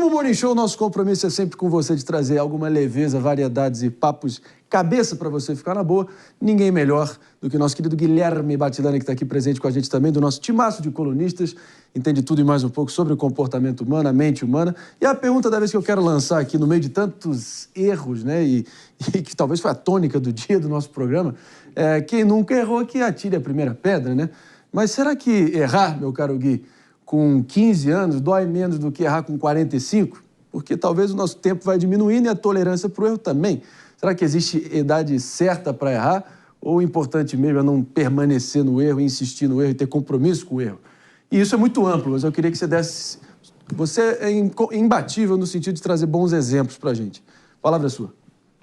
Como o Morning Show, nosso compromisso é sempre com você de trazer alguma leveza, variedades e papos cabeça para você ficar na boa. Ninguém melhor do que o nosso querido Guilherme Batilani, que está aqui presente com a gente também, do nosso timaço de colunistas. Entende tudo e mais um pouco sobre o comportamento humano, a mente humana. E a pergunta da vez que eu quero lançar aqui, no meio de tantos erros, né, e que talvez foi a tônica do dia do nosso programa, é quem nunca errou que atire a primeira pedra, né? Mas será que errar, meu caro Gui, com 15 anos dói menos do que errar com 45? Porque talvez o nosso tempo vai diminuindo e a tolerância para o erro também. Será que existe idade certa para errar? Ou o importante mesmo é não permanecer no erro, insistir no erro e ter compromisso com o erro? E isso é muito amplo, mas eu queria que você desse... Você é imbatível no sentido de trazer bons exemplos para a gente. A palavra é sua.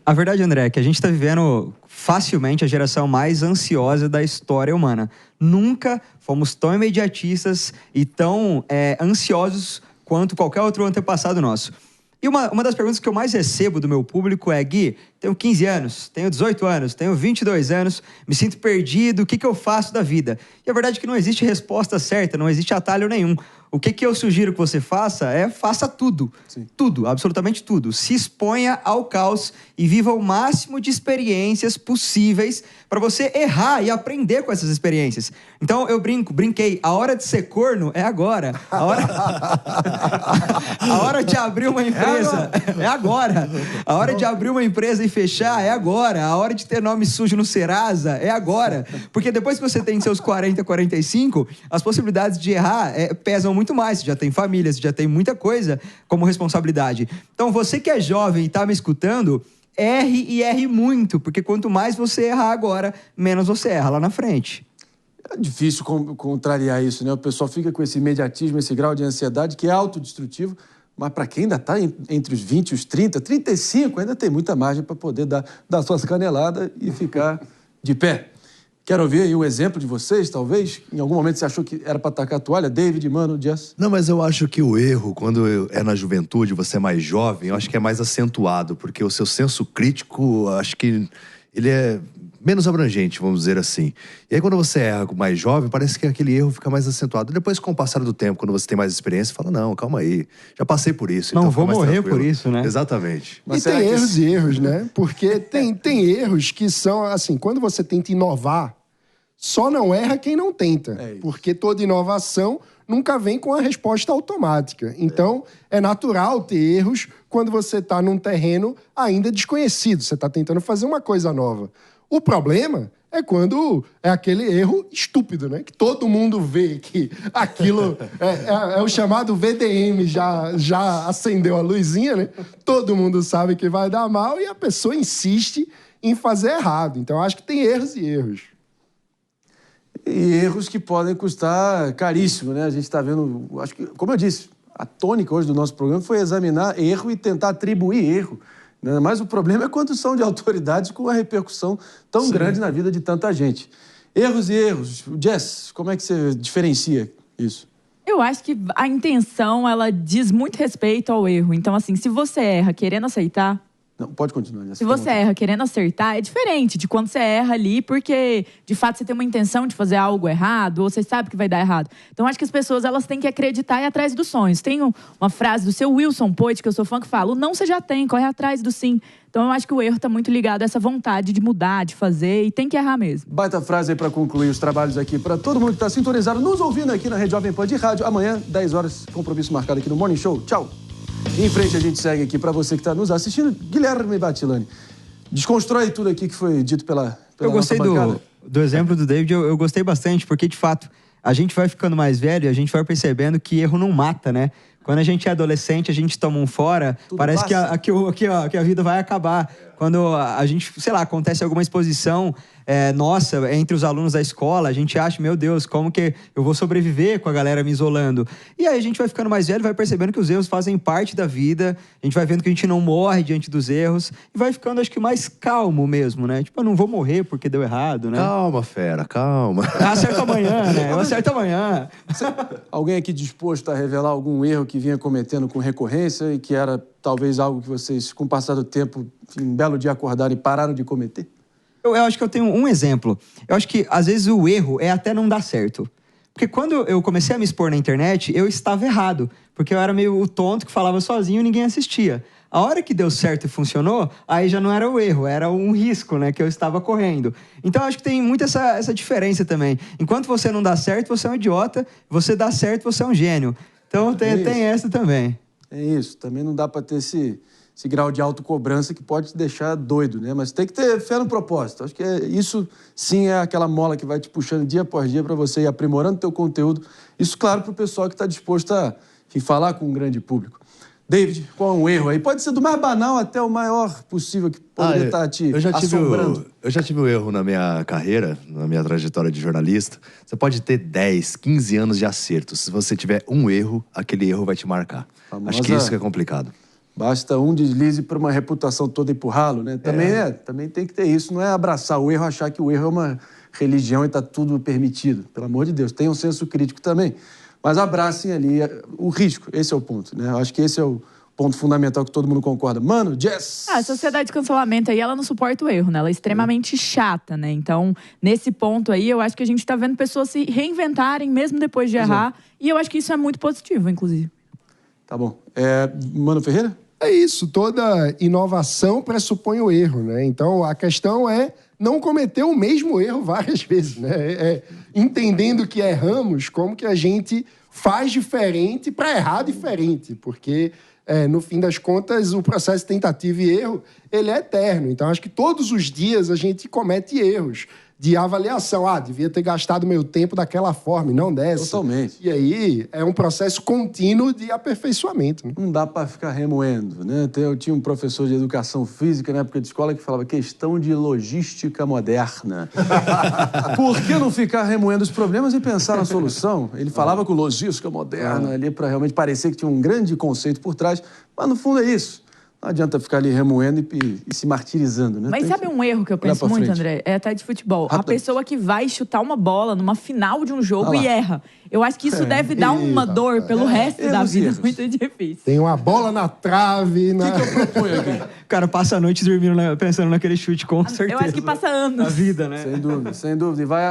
A verdade, André, é que a gente está vivendo facilmente a geração mais ansiosa da história humana. Nunca fomos tão imediatistas e tão ansiosos quanto qualquer outro antepassado nosso. E uma das perguntas que eu mais recebo do meu público é: Gui, tenho 15 anos, tenho 18 anos, tenho 22 anos, me sinto perdido, o que eu faço da vida? E a verdade é que não existe resposta certa, não existe atalho nenhum. O que eu sugiro que você faça é faça tudo. Sim. Tudo, absolutamente tudo. Se exponha ao caos e viva o máximo de experiências possíveis para você errar e aprender com essas experiências. Então eu brinquei, a hora de ser corno é agora. A hora de abrir uma empresa é agora. A hora de abrir uma empresa e fechar é agora. A hora de ter nome sujo no Serasa é agora. Porque depois que você tem seus 40, 45, as possibilidades de errar pesam muito mais. Você já tem família, você já tem muita coisa como responsabilidade. Então, você que é jovem e está me escutando, erre e erre muito, porque quanto mais você errar agora, menos você erra lá na frente. É difícil contrariar isso, né? O pessoal fica com esse imediatismo, esse grau de ansiedade que é autodestrutivo, mas para quem ainda está entre os 20 e os 30, 35, ainda tem muita margem para poder dar suas caneladas e ficar de pé. Quero ouvir aí um exemplo de vocês, talvez. Em algum momento você achou que era para tacar a toalha? David, Mano, Jess? Não, mas eu acho que o erro, quando é na juventude, você é mais jovem, eu acho que é mais acentuado, porque o seu senso crítico, acho que ele é menos abrangente, vamos dizer assim. E aí, quando você erra mais jovem, parece que aquele erro fica mais acentuado. Depois, com o passar do tempo, quando você tem mais experiência, fala, não, calma aí, já passei por isso. Não, então vou morrer por isso, né? Exatamente. Mas e tem erros e erros, né? Porque tem erros que são, assim, quando você tenta inovar, só não erra quem não tenta. Porque toda inovação nunca vem com a resposta automática. Então, é natural ter erros quando você está num terreno ainda desconhecido. Você está tentando fazer uma coisa nova. O problema é quando é aquele erro estúpido, né? Que todo mundo vê que aquilo é o chamado VDM, já acendeu a luzinha, né? Todo mundo sabe que vai dar mal e a pessoa insiste em fazer errado. Então, eu acho que tem erros e erros. E erros que podem custar caríssimo, né? A gente está vendo, acho que, como eu disse, a tônica hoje do nosso programa foi examinar erro e tentar atribuir erro. Né? Mas o problema é quando são de autoridades com a repercussão tão grande na vida de tanta gente. Erros e erros. Jess, como é que você diferencia isso? Eu acho que a intenção, ela diz muito respeito ao erro. Então, assim, se você erra querendo aceitar... Não, pode continuar. Se você erra querendo acertar, é diferente de quando você erra ali porque, de fato, você tem uma intenção de fazer algo errado ou você sabe que vai dar errado. Então, acho que as pessoas, elas têm que acreditar e ir atrás dos sonhos. Tem uma frase do seu Wilson Poit, que eu sou fã, que fala: o não você já tem, corre atrás do sim. Então, eu acho que o erro está muito ligado a essa vontade de mudar, de fazer, e tem que errar mesmo. Baita frase aí para concluir os trabalhos aqui. Para todo mundo que está sintonizado, nos ouvindo aqui na Rede Jovem Pan de Rádio. Amanhã, 10 horas, compromisso marcado aqui no Morning Show. Tchau. Em frente a gente segue aqui para você que está nos assistindo, Guilherme Batilani. Desconstrói tudo aqui que foi dito pela eu gostei do exemplo do David, eu gostei bastante, porque de fato a gente vai ficando mais velho e a gente vai percebendo que erro não mata, né? Quando a gente é adolescente, a gente toma um fora, tudo parece que a vida vai acabar. Quando a gente, sei lá, acontece alguma exposição nossa, entre os alunos da escola, a gente acha, meu Deus, como que eu vou sobreviver com a galera me isolando? E aí a gente vai ficando mais velho, vai percebendo que os erros fazem parte da vida, a gente vai vendo que a gente não morre diante dos erros, e vai ficando, acho que, mais calmo mesmo, né? Tipo, eu não vou morrer porque deu errado, né? Calma, fera, calma. Acerta amanhã, né? Eu acerto amanhã. Alguém aqui disposto a revelar algum erro que vinha cometendo com recorrência e que era talvez algo que vocês, com o passar do tempo, um belo dia acordaram e pararam de cometer? Eu acho que eu tenho um exemplo. Eu acho que, às vezes, o erro é até não dar certo. Porque quando eu comecei a me expor na internet, eu estava errado. Porque eu era meio o tonto que falava sozinho e ninguém assistia. A hora que deu certo e funcionou, aí já não era o erro, era um risco, né, que eu estava correndo. Então, acho que tem muito essa diferença também. Enquanto você não dá certo, você é um idiota. Você dá certo, você é um gênio. Então, tem essa também. É isso. Também não dá para ter esse grau de autocobrança que pode te deixar doido, né? Mas tem que ter fé no propósito. Acho que isso, sim, é aquela mola que vai te puxando dia após dia para você ir aprimorando o teu conteúdo. Isso, claro, para o pessoal que está disposto a falar com um grande público. David, qual é um erro aí? Pode ser do mais banal até o maior possível que poderia estar te assombrando. Eu já tive um erro na minha carreira, na minha trajetória de jornalista. Você pode ter 10, 15 anos de acerto. Se você tiver um erro, aquele erro vai te marcar. Acho que isso que é complicado. Basta um deslize para uma reputação toda empurrá-lo, né? Também tem que ter isso. Não é abraçar o erro, achar que o erro é uma religião e está tudo permitido. Pelo amor de Deus, tenha um senso crítico também. Mas abracem ali o risco. Esse é o ponto, né? Eu acho que esse é o ponto fundamental que todo mundo concorda. Mano, Jess! A sociedade de cancelamento aí, ela não suporta o erro, né? Ela é extremamente chata, né? Então, nesse ponto aí, eu acho que a gente tá vendo pessoas se reinventarem mesmo depois de errar. E eu acho que isso é muito positivo, inclusive. Tá bom. Mano Ferreira? É isso. Toda inovação pressupõe o erro, né? Então, a questão é não cometer o mesmo erro várias vezes, né? Entendendo que erramos, como que a gente faz diferente para errar diferente, porque no fim das contas o processo de tentativa e erro ele é eterno. Então acho que todos os dias a gente comete erros de avaliação. Devia ter gastado meu tempo daquela forma e não dessa. Totalmente. E aí é um processo contínuo de aperfeiçoamento, né? Não dá para ficar remoendo, né? Eu tinha um professor de educação física na época de escola que falava questão de logística moderna. Por que não ficar remoendo os problemas e pensar na solução? Ele falava com logística moderna ali para realmente parecer que tinha um grande conceito por trás, mas no fundo é isso. Não adianta ficar ali remoendo e se martirizando, né? Mas sabe um erro que eu penso muito, André? É até de futebol. A pessoa que vai chutar uma bola numa final de um jogo e erra. Eu acho que isso deve dar uma dor pelo resto da vida. Muito difícil. Tem uma bola na trave. O que eu proponho aqui? O cara passa a noite dormindo pensando naquele chute, com certeza. Eu acho que passa anos. Na vida, né? Sem dúvida. E vai